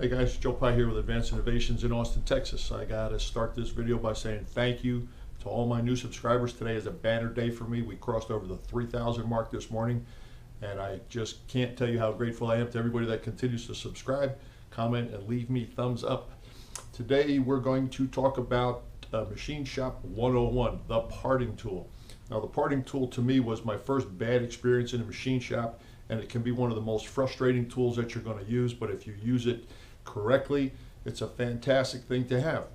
Hey guys, Joe Pye here with Advanced Innovations in Austin, Texas. I gotta start this video by saying thank you to all my new subscribers. Today is a banner day for me. We crossed over the 3,000 mark this morning, and I just can't tell you how grateful I am to everybody that continues to subscribe, comment, and leave me thumbs up. Today we're going to talk about Machine Shop 101, the parting tool. Now the parting tool to me was my first bad experience in a machine shop, and it can be one of the most frustrating tools that you're going to use, but if you use it correctly, it's a fantastic thing to have.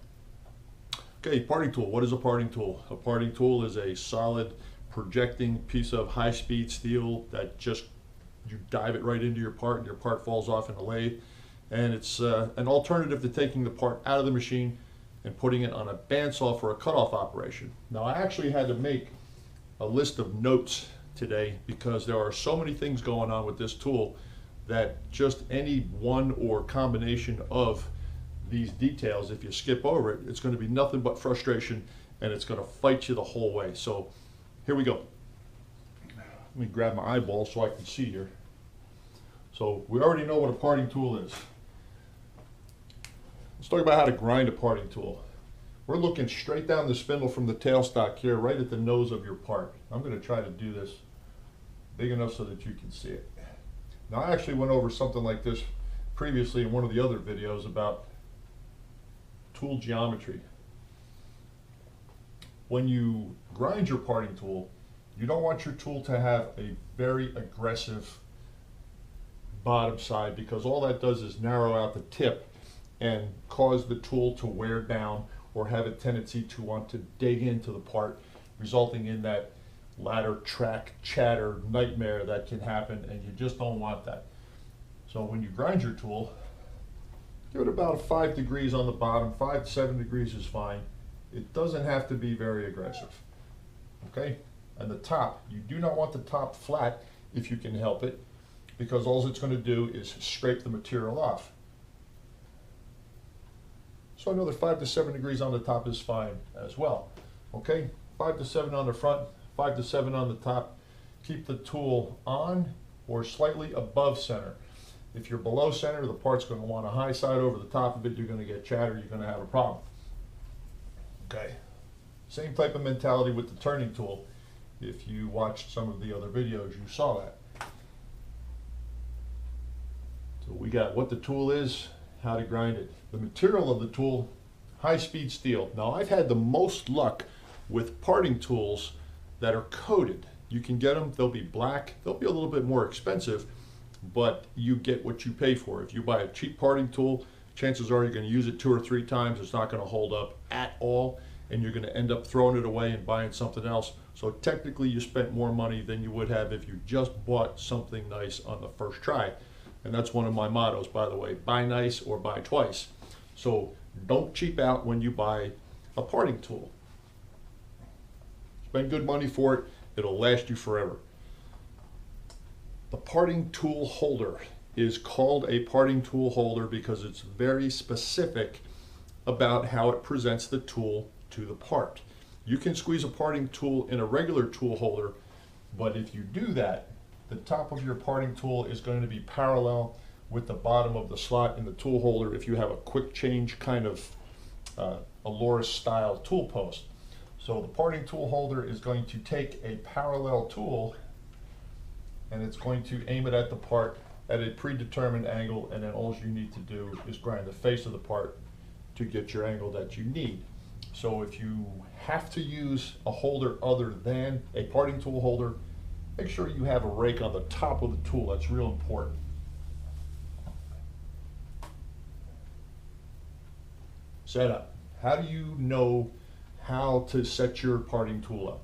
Okay, parting tool. What is a parting tool? A parting tool is a solid projecting piece of high-speed steel that just, you dive it right into your part and your part falls off in a lathe. And it's an alternative to taking the part out of the machine and putting it on a bandsaw for a cutoff operation. Now I actually had to make a list of notes today because there are so many things going on with this tool that just any one or combination of these details, if you skip over it, it's going to be nothing but frustration and it's going to fight you the whole way. So here we go. Let me grab my eyeball so I can see here. So we already know what a parting tool is. Let's talk about how to grind a parting tool. We're looking straight down the spindle from the tailstock here, right at the nose of your part. I'm going to try to do this big enough so that you can see it. Now I actually went over something like this previously in one of the other videos about tool geometry. When you grind your parting tool, you don't want your tool to have a very aggressive bottom side, because all that does is narrow out the tip and cause the tool to wear down or have a tendency to want to dig into the part, resulting in that ladder track chatter nightmare that can happen, and you just don't want that. So when you grind your tool, give it about 5 degrees on the bottom. 5 to 7 degrees is fine. It doesn't have to be very aggressive. Okay? And the top, you do not want the top flat if you can help it, because all it's going to do is scrape the material off. So another 5 to 7 degrees on the top is fine as well. Okay? 5 to 7 on the front, 5 to 7 on the top. Keep the tool on or slightly above center. If you're below center, the part's going to want a high side over the top of it. You're going to get chatter. You're going to have a problem. Okay. Same type of mentality with the turning tool. If you watched some of the other videos, you saw that. So we got what the tool is, how to grind it. The material of the tool, high-speed steel. Now I've had the most luck with parting tools that are coated. You can get them, they'll be black, they'll be a little bit more expensive, but you get what you pay for. If you buy a cheap parting tool, chances are you're going to use it 2 or 3 times. It's not going to hold up at all, and you're going to end up throwing it away and buying something else. So technically you spent more money than you would have if you just bought something nice on the first try. And that's one of my mottos, by the way: buy nice or buy twice. So don't cheap out when you buy a parting tool. Spend good money for it. It'll last you forever. The parting tool holder is called a parting tool holder because it's very specific about how it presents the tool to the part. You can squeeze a parting tool in a regular tool holder, but if you do that, the top of your parting tool is going to be parallel with the bottom of the slot in the tool holder if you have a quick change kind of Alora style tool post. So the parting tool holder is going to take a parallel tool and it's going to aim it at the part at a predetermined angle, and then all you need to do is grind the face of the part to get your angle that you need. So if you have to use a holder other than a parting tool holder, make sure you have a rake on the top of the tool. That's real important. Setup. How do you know how to set your parting tool up?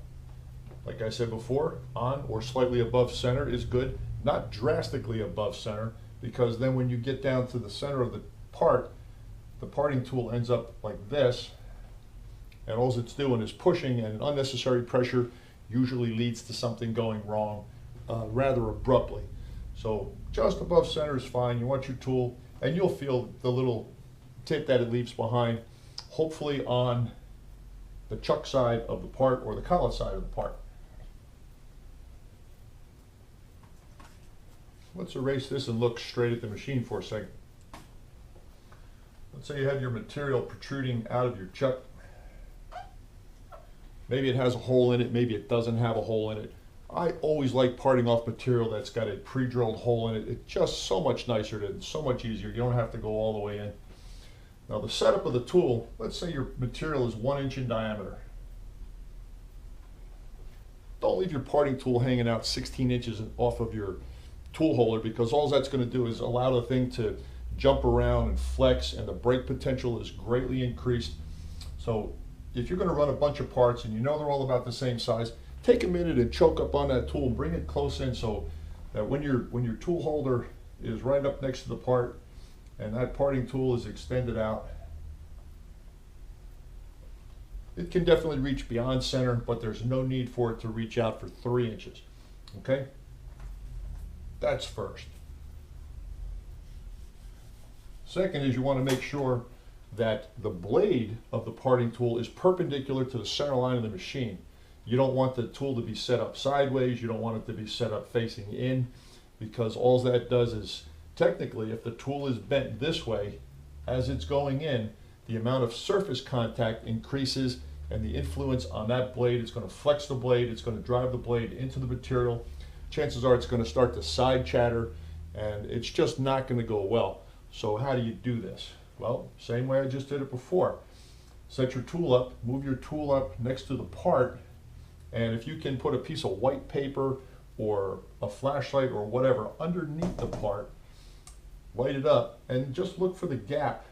Like I said before, on or slightly above center is good. Not drastically above center, because then when you get down to the center of the part, the parting tool ends up like this, and all it's doing is pushing, and unnecessary pressure usually leads to something going wrong rather abruptly. So just above center is fine. You want your tool, and you'll feel the little tip that it leaves behind, hopefully on the chuck side of the part or the collet side of the part. Let's erase this and look straight at the machine for a second. Let's say you have your material protruding out of your chuck. Maybe it has a hole in it, maybe it doesn't have a hole in it. I always like parting off material that's got a pre-drilled hole in it. It's just so much nicer, it's so much easier. You don't have to go all the way in. Now the setup of the tool, let's say your material is 1 inch in diameter. Don't leave your parting tool hanging out 16 inches off of your tool holder, because all that's going to do is allow the thing to jump around and flex, and the break potential is greatly increased. So if you're going to run a bunch of parts and you know they're all about the same size, take a minute and choke up on that tool, bring it close in so that when your tool holder is right up next to the part and that parting tool is extended out, it can definitely reach beyond center, but there's no need for it to reach out for 3 inches. Okay? That's first. Second is you want to make sure that the blade of the parting tool is perpendicular to the center line of the machine. You don't want the tool to be set up sideways. You don't want it to be set up facing in, because all that does is, technically, if the tool is bent this way as it's going in, the amount of surface contact increases, and the influence on that blade is going to flex the blade. It's going to drive the blade into the material. Chances are it's going to start to side chatter, and it's just not going to go well. So how do you do this? Well, same way I just did it before. Set your tool up, move your tool up next to the part, and if you can put a piece of white paper or a flashlight or whatever underneath the part, light it up, and just look for the gap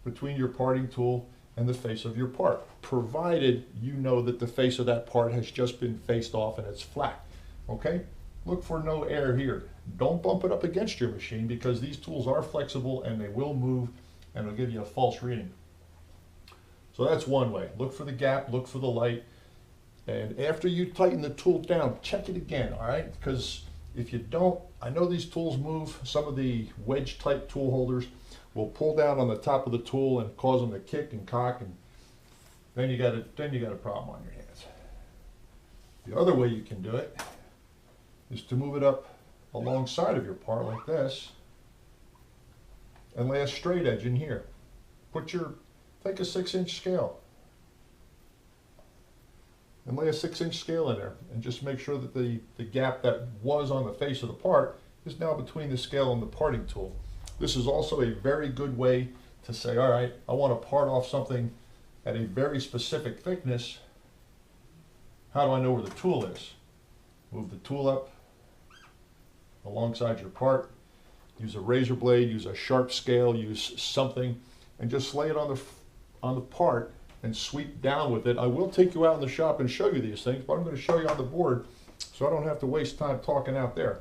between your parting tool and the face of your part, provided you know that the face of that part has just been faced off and it's flat. Okay? Look for no air here. Don't bump it up against your machine, because these tools are flexible and they will move and it'll give you a false reading. So that's one way. Look for the gap, look for the light, and after you tighten the tool down, check it again, all right? Because if you don't, I know these tools move. Some of the wedge type tool holders will pull down on the top of the tool and cause them to kick and cock, and then you got a problem on your hands. The other way you can do it is to move it up alongside of your part like this and lay a straight edge in here. Take a 6-inch scale and lay a 6-inch scale in there, and just make sure that the gap that was on the face of the part is now between the scale and the parting tool. This is also a very good way to say, all right, I want to part off something at a very specific thickness. How do I know where the tool is? Move the tool up alongside your part. Use a razor blade, use a sharp scale, use something, and just lay it on the part and sweep down with it. I will take you out in the shop and show you these things, but I'm going to show you on the board so I don't have to waste time talking out there.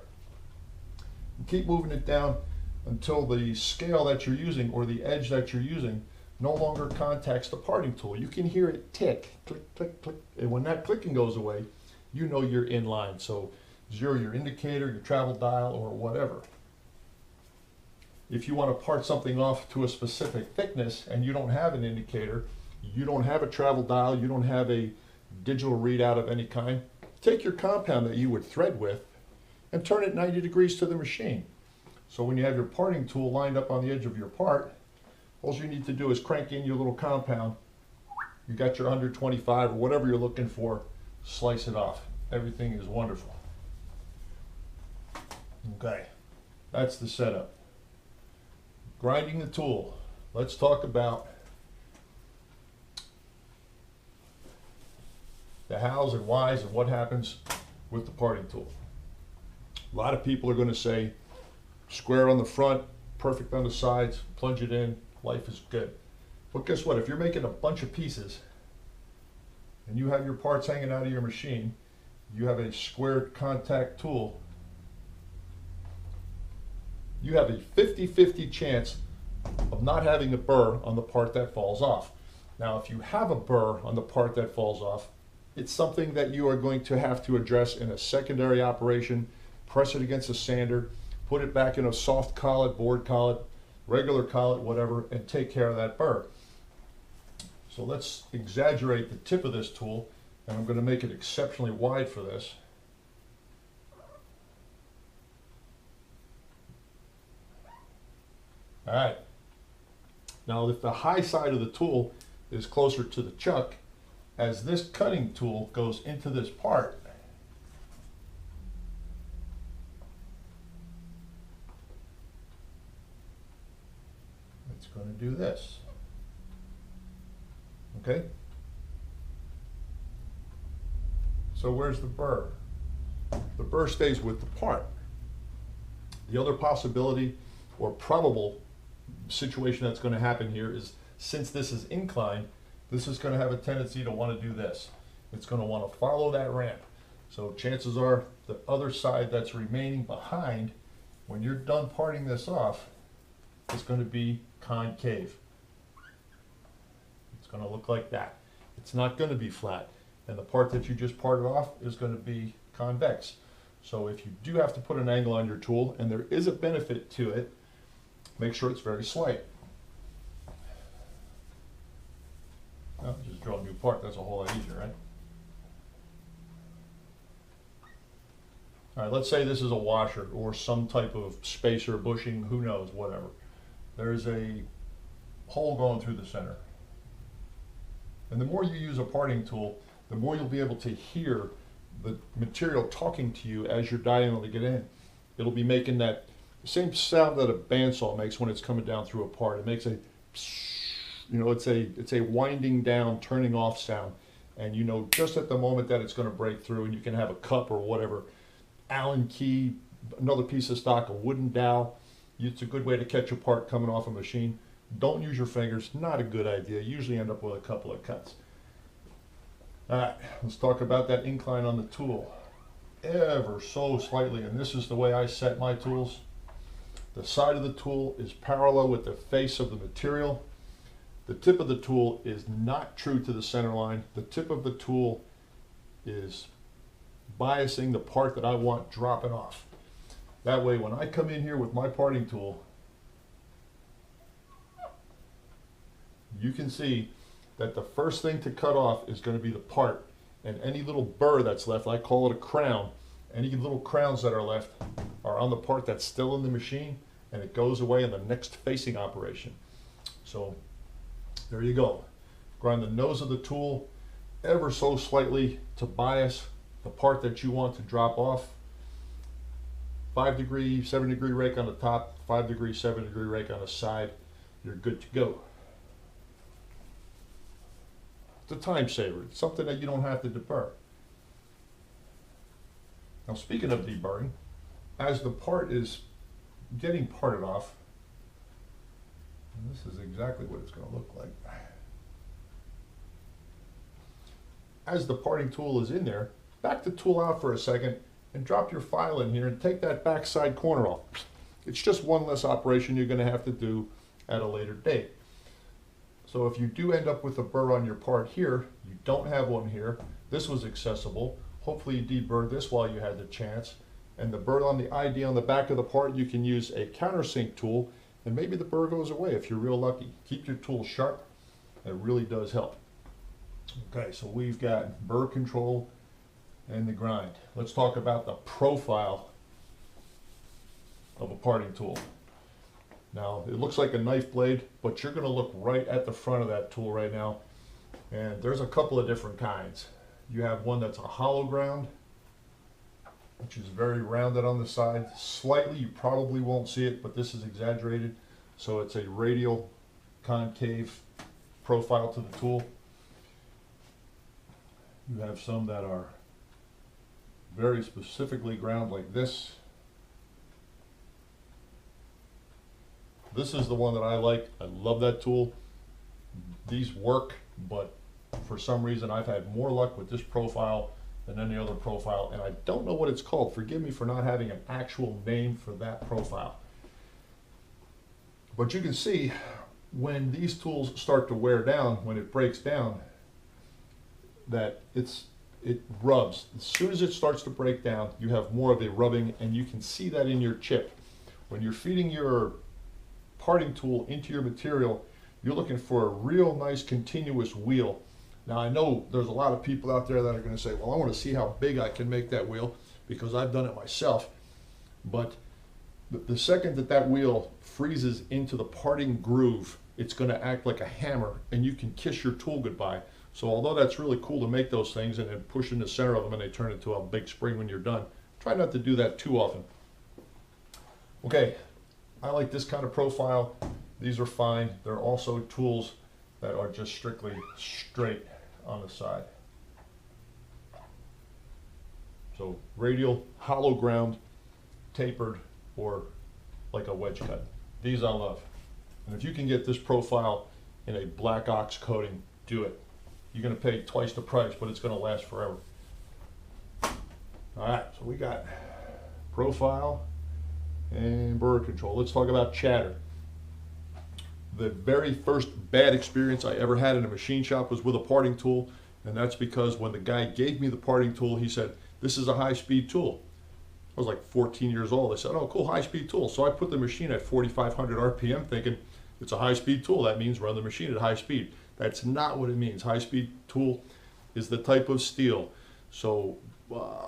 And keep moving it down until the scale that you're using or the edge that you're using no longer contacts the parting tool. You can hear it tick, click, click, click, and when that clicking goes away, you know you're in line. So zero your indicator, your travel dial, or whatever. If you want to part something off to a specific thickness and you don't have an indicator, you don't have a travel dial, you don't have a digital readout of any kind, take your compound that you would thread with and turn it 90 degrees to the machine. So when you have your parting tool lined up on the edge of your part, all you need to do is crank in your little compound. You got your 125 or whatever you're looking for, slice it off. Everything is wonderful. Okay, that's the setup. Grinding the tool. Let's talk about the hows and whys and what happens with the parting tool. A lot of people are going to say, square on the front, perfect on the sides, plunge it in, life is good. But guess what? If you're making a bunch of pieces and you have your parts hanging out of your machine, you have a squared contact tool, you have a 50-50 chance of not having a burr on the part that falls off. Now, if you have a burr on the part that falls off, it's something that you are going to have to address in a secondary operation. Press it against a sander, put it back in a soft collet, board collet, regular collet, whatever, and take care of that burr. So let's exaggerate the tip of this tool, and I'm going to make it exceptionally wide for this. All right, Now, if the high side of the tool is closer to the chuck, as this cutting tool goes into this part, it's going to do this. Okay? So where's the burr? The burr stays with the part. The other possibility or probable situation that's going to happen here is, since this is inclined, this is going to have a tendency to want to do this. It's going to want to follow that ramp. So chances are the other side that's remaining behind, when you're done parting this off, is going to be concave. It's going to look like that. It's not going to be flat. And the part that you just parted off is going to be convex. So if you do have to put an angle on your tool, and there is a benefit to it, make sure it's very slight. Well, just draw a new part, that's a whole lot easier, right? All right, let's say this is a washer or some type of spacer, bushing, who knows, whatever. There's a hole going through the center. And the more you use a parting tool, the more you'll be able to hear the material talking to you as you're diagonally get in. It'll be making that same sound that a bandsaw makes when it's coming down through a part. It makes a, you know, it's a winding down, turning off sound. And you know just at the moment that it's going to break through, and you can have a cup or whatever, Allen key, another piece of stock, a wooden dowel. It's a good way to catch a part coming off a machine. Don't use your fingers, not a good idea. You usually end up with a couple of cuts. All right, let's talk about that incline on the tool. Ever so slightly, and this is the way I set my tools. The side of the tool is parallel with the face of the material. The tip of the tool is not true to the center line. The tip of the tool is biasing the part that I want dropping off. That way, when I come in here with my parting tool, you can see that the first thing to cut off is going to be the part, and any little burr that's left, I call it a crown, any little crowns that are left are on the part that's still in the machine, and it goes away in the next facing operation. So there you go. Grind the nose of the tool ever so slightly to bias the part that you want to drop off. 5 degree, 7 degree rake on the top, 5 degree, 7 degree rake on the side. You're good to go. It's a time saver. It's something that you don't have to deburr. Now, speaking of deburring, as the part is getting parted off, and this is exactly what it's going to look like. As the parting tool is in there, back the tool out for a second and drop your file in here and take that backside corner off. It's just one less operation you're going to have to do at a later date. So if you do end up with a burr on your part here, you don't have one here, this was accessible. Hopefully you deburred this while you had the chance. And the burr on the ID on the back of the part, you can use a countersink tool, and maybe the burr goes away if you're real lucky. Keep your tool sharp. It really does help. Okay, so we've got burr control and the grind. Let's talk about the profile of a parting tool. Now, it looks like a knife blade, but you're going to look right at the front of that tool right now. And there's a couple of different kinds. You have one that's a hollow ground, which is very rounded on the side. Slightly, you probably won't see it, but this is exaggerated. So it's a radial concave profile to the tool. You have some that are very specifically ground like this. This is the one that I like. I love that tool. These work, but for some reason I've had more luck with this profile than any other profile, and I don't know what it's called. Forgive me for not having an actual name for that profile. But you can see when these tools start to wear down, when it breaks down, that it rubs. As soon as it starts to break down, you have more of a rubbing, and you can see that in your chip. When you're feeding your parting tool into your material, you're looking for a real nice continuous wheel. Now, I know there's a lot of people out there that are going to say, well, I want to see how big I can make that wheel, because I've done it myself. But The second that that wheel freezes into the parting groove, it's going to act like a hammer and you can kiss your tool goodbye. So although that's really cool to make those things and then push in the center of them and they turn into a big spring when you're done, try not to do that too often. Okay, I like this kind of profile. These are fine. There are also tools that are just strictly straight on the side. So radial, hollow ground, tapered, or like a wedge cut. These I love. And if you can get this profile in a black ox coating, do it. You're going to pay twice the price, but it's going to last forever. All right, so we got profile and burr control. Let's talk about chatter. The very first bad experience I ever had in a machine shop was with a parting tool, and that's because when the guy gave me the parting tool, he said, "This is a high-speed tool." I was like 14 years old. I said, "Oh, cool, high-speed tool." So I put the machine at 4,500 RPM thinking, it's a high-speed tool. That means run the machine at high speed. That's not what it means. High-speed tool is the type of steel. So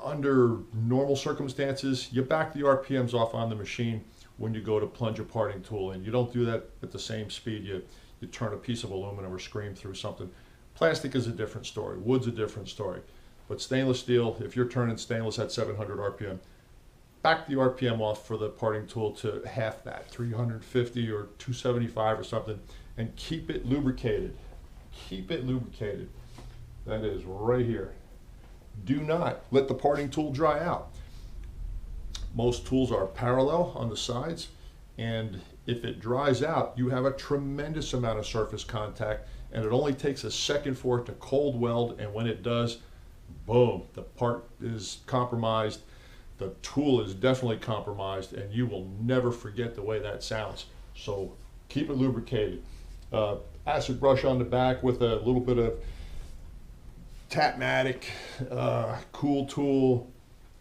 under normal circumstances, you back the RPMs off on the machine when you go to plunge a parting tool in. You don't do that at the same speed. You turn a piece of aluminum or scream through something. Plastic is a different story. Wood's a different story. But stainless steel, if you're turning stainless at 700 RPM, back the RPM off for the parting tool to half that, 350 or 275 or something, and keep it lubricated. Keep it lubricated. That is right here. Do not let the parting tool dry out. Most tools are parallel on the sides, and if it dries out, you have a tremendous amount of surface contact, and it only takes a second for it to cold weld, and when it does, boom, the part is compromised. The tool is definitely compromised, and you will never forget the way that sounds. So keep it lubricated. Acid brush on the back with a little bit of Tapmatic, cool tool.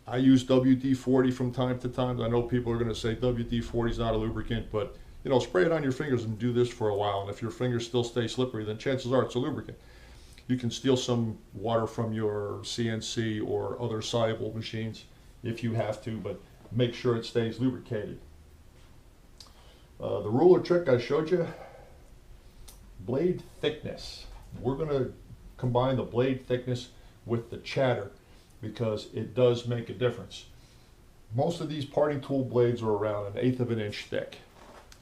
I use WD-40 from time to time. I know people are going to say WD-40 is not a lubricant, but you know, spray it on your fingers and do this for a while. And if your fingers still stay slippery, then chances are it's a lubricant. You can steal some water from your CNC or other soluble machines if you have to, but make sure it stays lubricated. The ruler trick I showed you, blade thickness. We're going to combine the blade thickness with the chatter because it does make a difference. Most of these parting tool blades are around 1/8 of an inch thick.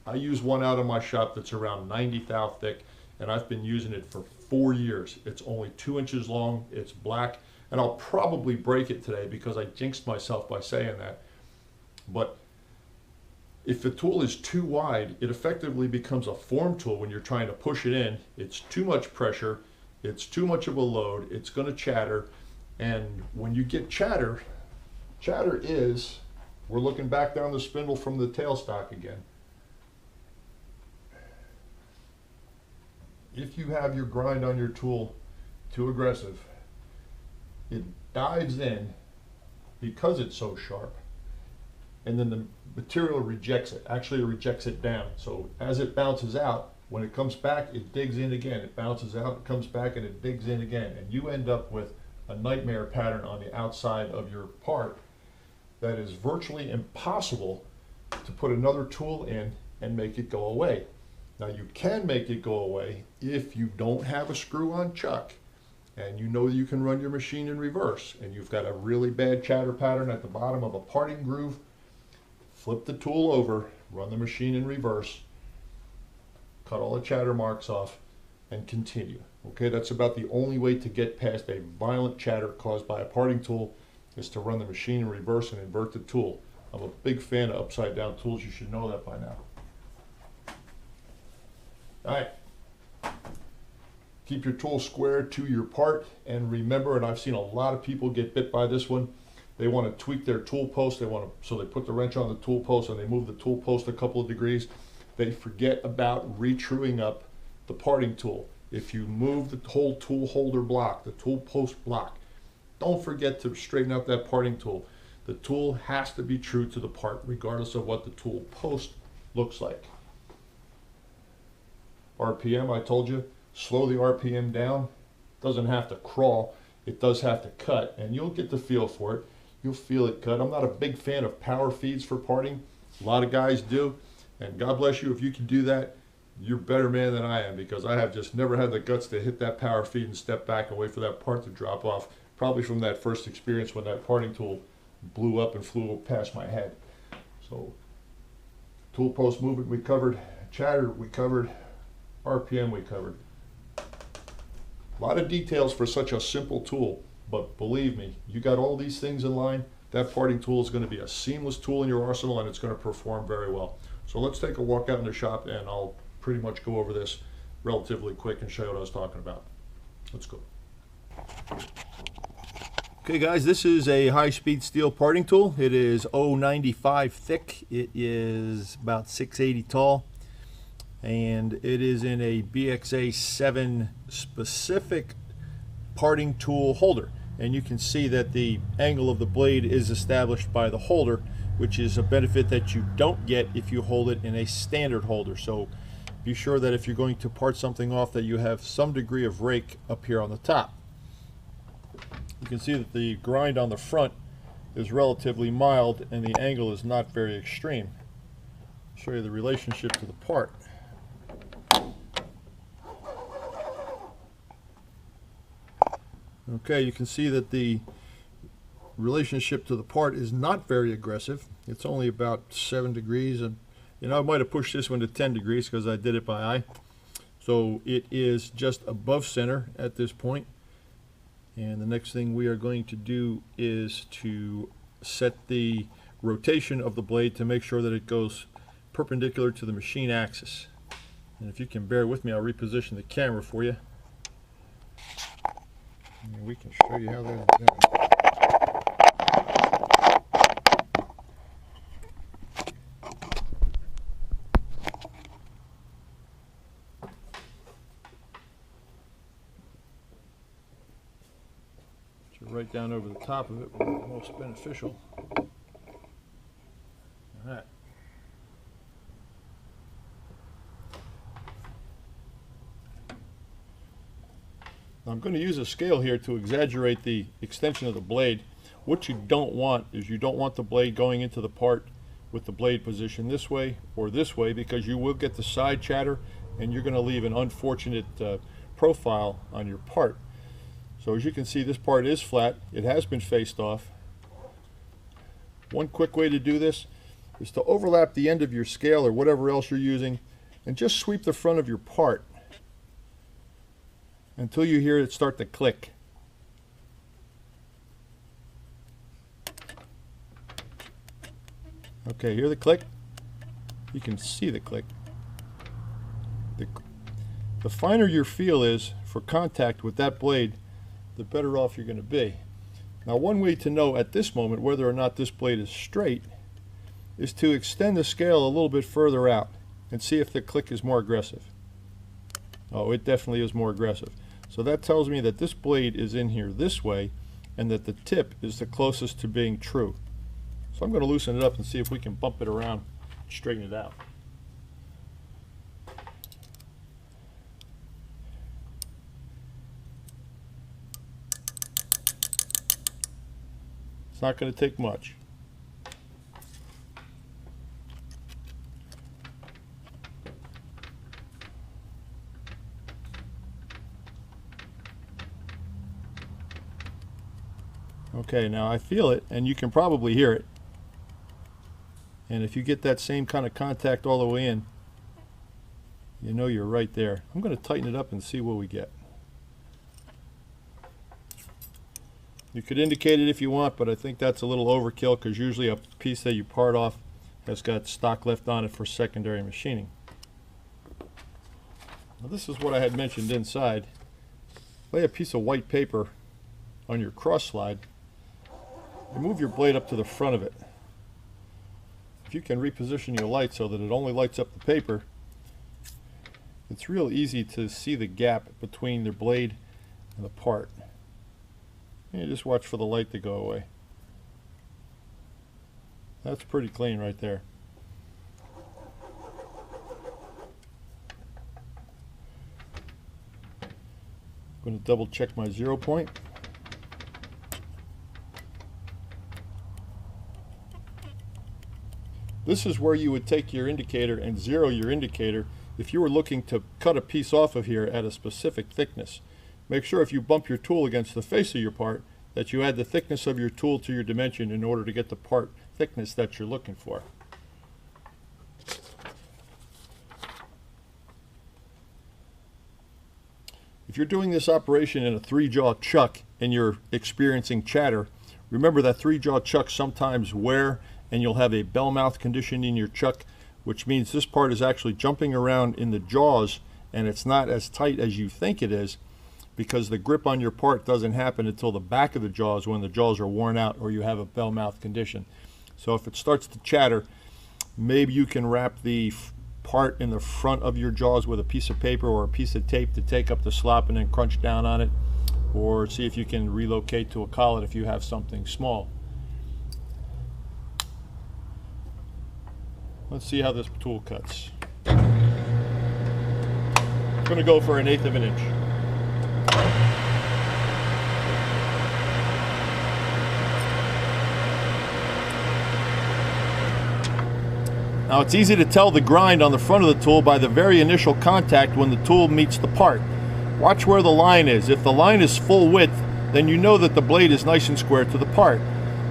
I use one out of my shop that's around 90 thou thick, and I've been using it for 4 years. It's only 2 inches long, it's black, and I'll probably break it today because I jinxed myself by saying that. But if the tool is too wide, it effectively becomes a form tool when you're trying to push it in. It's too much pressure, it's too much of a load, it's going to chatter, and when you get chatter, chatter is, we're looking back down the spindle from the tailstock again. If you have your grind on your tool too aggressive, it dives in because it's so sharp, and then the material rejects it. Actually, it rejects it down. So as it bounces out, when it comes back, it digs in again. It bounces out, it comes back, and it digs in again. And you end up with a nightmare pattern on the outside of your part that is virtually impossible to put another tool in and make it go away. Now, you can make it go away if you don't have a screw-on chuck and you know you can run your machine in reverse and you've got a really bad chatter pattern at the bottom of a parting groove. Flip the tool over, run the machine in reverse, cut all the chatter marks off, and continue. Okay, that's about the only way to get past a violent chatter caused by a parting tool is to run the machine in reverse and invert the tool. I'm a big fan of upside down tools. You should know that by now. All right. Keep your tool square to your part, and remember, and I've seen a lot of people get bit by this one, they want to tweak their tool post. So they put the wrench on the tool post and they move the tool post a couple of degrees. They forget about retruing up the parting tool. If you move the whole tool holder block, the tool post block, don't forget to straighten out that parting tool. The tool has to be true to the part regardless of what the tool post looks like. RPM, I told you, slow the RPM down. Doesn't have to crawl, it does have to cut, and you'll get the feel for it. You'll feel it cut. I'm not a big fan of power feeds for parting. A lot of guys do, and God bless you if you can do that. You're a better man than I am, because I have just never had the guts to hit that power feed and step back and wait for that part to drop off, probably from that first experience when that parting tool blew up and flew past my head. So tool post movement we covered, chatter we covered, RPM we covered. A lot of details for such a simple tool, but believe me, you got all these things in line, that parting tool is going to be a seamless tool in your arsenal, and it's going to perform very well. So let's take a walk out in the shop, and I'll pretty much go over this relatively quick and show you what I was talking about. Let's go. Okay guys, this is a high-speed steel parting tool. It is 0.95 thick. It is about 680 tall, and it is in a BXA 7 specific parting tool holder. And you can see that the angle of the blade is established by the holder, which is a benefit that you don't get if you hold it in a standard holder. So be sure that if you're going to part something off, that you have some degree of rake up here on the top. You can see that the grind on the front is relatively mild and the angle is not very extreme. I'll show you the relationship to the part. Okay, you can see that the relationship to the part is not very aggressive. It's only about 7 degrees, and you know, I might have pushed this one to 10 degrees because I did it by eye. So it is just above center at this point. And the next thing we are going to do is to set the rotation of the blade to make sure that it goes perpendicular to the machine axis. And if you can bear with me, I'll reposition the camera for you. And we can show you how that's done. Right down over the top of it will be most beneficial. All right. Now I'm going to use a scale here to exaggerate the extension of the blade. What you don't want is you don't want the blade going into the part with the blade position this way or this way, because you will get the side chatter and you're going to leave an unfortunate profile on your part. So as you can see, this part is flat. It has been faced off. One quick way to do this is to overlap the end of your scale or whatever else you're using and just sweep the front of your part until you hear it start to click. Okay, hear the click? You can see the click. The finer your feel is for contact with that blade, the better off you're going to be. Now, one way to know at this moment whether or not this blade is straight is to extend the scale a little bit further out and see if the click is more aggressive. Oh, it definitely is more aggressive. So that tells me that this blade is in here this way and that the tip is the closest to being true. So I'm going to loosen it up and see if we can bump it around and straighten it out. It's not going to take much. Okay, now I feel it, and you can probably hear it. And if you get that same kind of contact all the way in, you know you're right there. I'm going to tighten it up and see what we get. You could indicate it if you want, but I think that's a little overkill because usually a piece that you part off has got stock left on it for secondary machining. Now this is what I had mentioned inside. Lay a piece of white paper on your cross slide and move your blade up to the front of it. If you can reposition your light so that it only lights up the paper, it's real easy to see the gap between the blade and the part. And you just watch for the light to go away. That's pretty clean right there. I'm going to double check my 0 point. This is where you would take your indicator and zero your indicator if you were looking to cut a piece off of here at a specific thickness. Make sure if you bump your tool against the face of your part that you add the thickness of your tool to your dimension in order to get the part thickness that you're looking for. If you're doing this operation in a 3-jaw chuck and you're experiencing chatter, remember that 3-jaw chucks sometimes wear and you'll have a bell mouth condition in your chuck, which means this part is actually jumping around in the jaws and it's not as tight as you think it is, because the grip on your part doesn't happen until the back of the jaws, when the jaws are worn out or you have a bell mouth condition. So if it starts to chatter, maybe you can wrap the part in the front of your jaws with a piece of paper or a piece of tape to take up the slop and then crunch down on it, or see if you can relocate to a collet if you have something small. Let's see how this tool cuts. I'm going to go for 1/8 of an inch. Now it's easy to tell the grind on the front of the tool by the very initial contact when the tool meets the part. Watch where the line is. If the line is full width, then you know that the blade is nice and square to the part.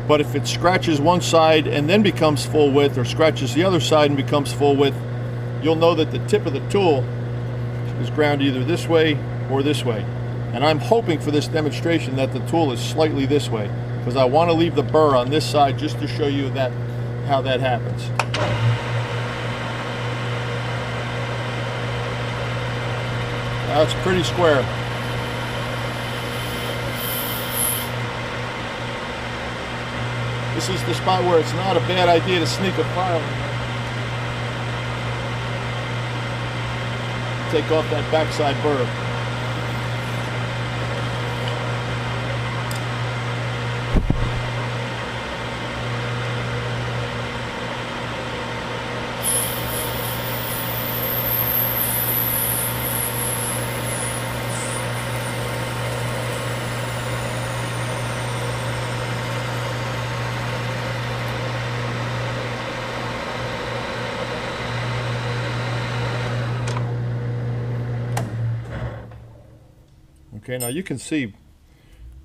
But if it scratches one side and then becomes full width, or scratches the other side and becomes full width, you'll know that the tip of the tool is ground either this way or this way. And I'm hoping for this demonstration that the tool is slightly this way, because I want to leave the burr on this side just to show you that how that happens. That's pretty square. This is the spot where it's not a bad idea to sneak a file in there. Take off that backside burr. Okay, now you can see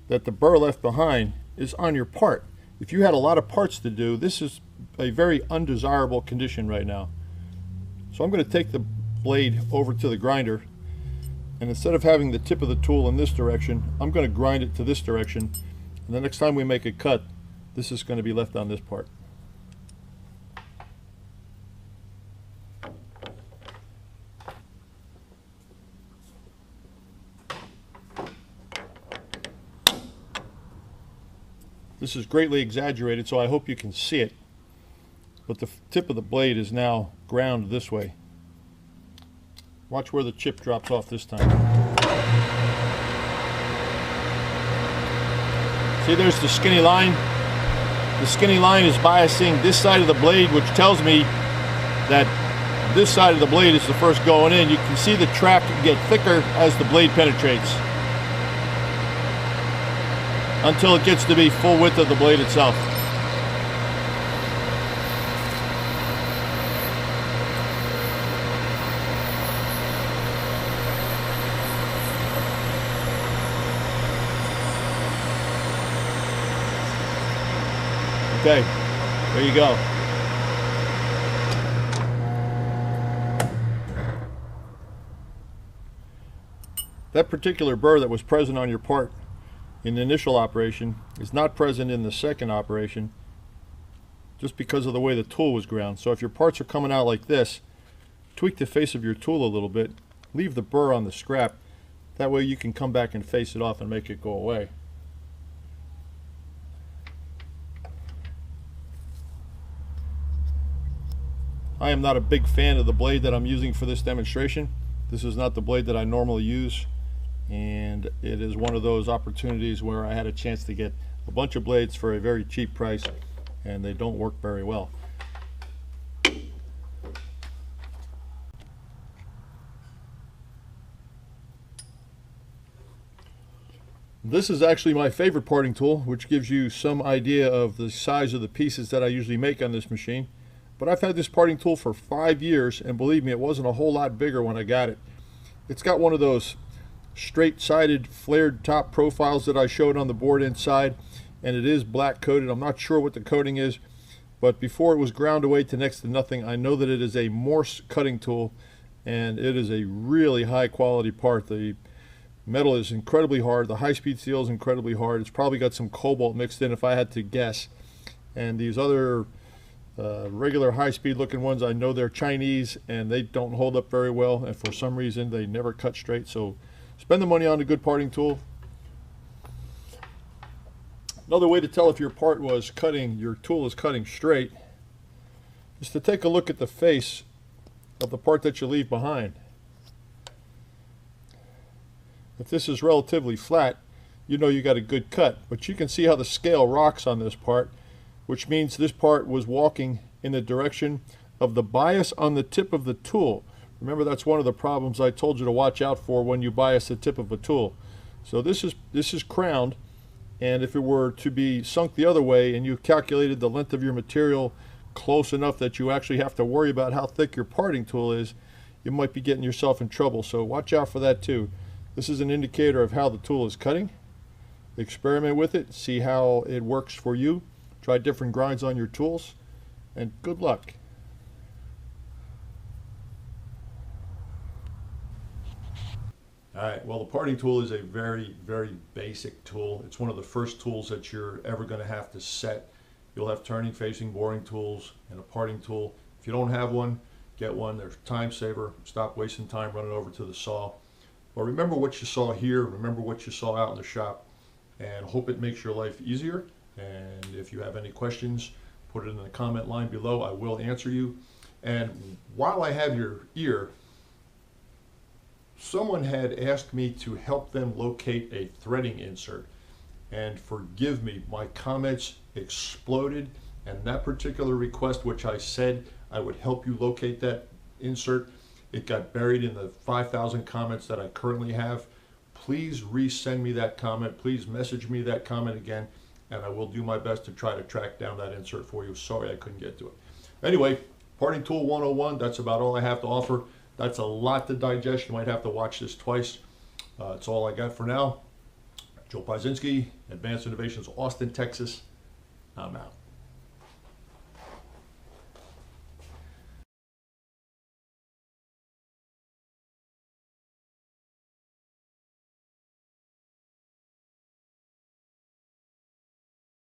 that the burr left behind is on your part. If you had a lot of parts to do, this is a very undesirable condition right now. So I'm going to take the blade over to the grinder, and instead of having the tip of the tool in this direction, I'm going to grind it to this direction, and the next time we make a cut, this is going to be left on this part. This is greatly exaggerated, so I hope you can see it, but the tip of the blade is now ground this way. Watch where the chip drops off this time. See, there's the skinny line. The skinny line is biasing this side of the blade, which tells me that this side of the blade is the first going in. You can see the track get thicker as the blade penetrates, until it gets to be full width of the blade itself. Okay, there you go. That particular burr that was present on your part in the initial operation is not present in the second operation, just because of the way the tool was ground. So if your parts are coming out like this, tweak the face of your tool a little bit, leave the burr on the scrap, that way you can come back and face it off and make it go away. I am not a big fan of the blade that I'm using for this demonstration. This is not the blade that I normally use, and it is one of those opportunities where I had a chance to get a bunch of blades for a very cheap price, and they don't work very well. This is actually my favorite parting tool, which gives you some idea of the size of the pieces that I usually make on this machine. But I've had this parting tool for 5 years, and believe me, it wasn't a whole lot bigger when I got it. It's got one of those straight-sided flared top profiles that I showed on the board inside, and it is black coated. I'm not sure what the coating is, but before it was ground away to next to nothing, I know that it is a Morse cutting tool, and it is a really high quality part. The metal is incredibly hard. The high-speed steel is incredibly hard. It's probably got some cobalt mixed in if I had to guess. And these other regular high-speed looking ones, I know they're Chinese and they don't hold up very well, and for some reason they never cut straight. So spend the money on a good parting tool. Another way to tell if your tool is cutting straight, is to take a look at the face of the part that you leave behind. If this is relatively flat, you know you got a good cut, but you can see how the scale rocks on this part, which means this part was walking in the direction of the bias on the tip of the tool. Remember, that's one of the problems I told you to watch out for when you bias the tip of a tool. So this is crowned, and if it were to be sunk the other way and you calculated the length of your material close enough that you actually have to worry about how thick your parting tool is, you might be getting yourself in trouble. So watch out for that too. This is an indicator of how the tool is cutting. Experiment with it, see how it works for you. Try different grinds on your tools, and good luck. Alright, well, the parting tool is a very, very basic tool. It's one of the first tools that you're ever going to have to set. You'll have turning, facing, boring tools, and a parting tool. If you don't have one, get one. They're a time saver. Stop wasting time running over to the saw. But remember what you saw here, remember what you saw out in the shop, and hope it makes your life easier. And if you have any questions, put it in the comment line below. I will answer you. And while I have your ear, someone had asked me to help them locate a threading insert. And forgive me, my comments exploded, and that particular request, which I said I would help you locate that insert, it got buried in the 5,000 comments that I currently have. Please resend me that comment. Please message me that comment again, and I will do my best to try to track down that insert for you. Sorry I couldn't get to it. Anyway, Parting Tool 101, that's about all I have to offer. That's a lot to digest. You might have to watch this twice. That's all I got for now. Joe Piezinski, Advanced Innovations, Austin, Texas. I'm out.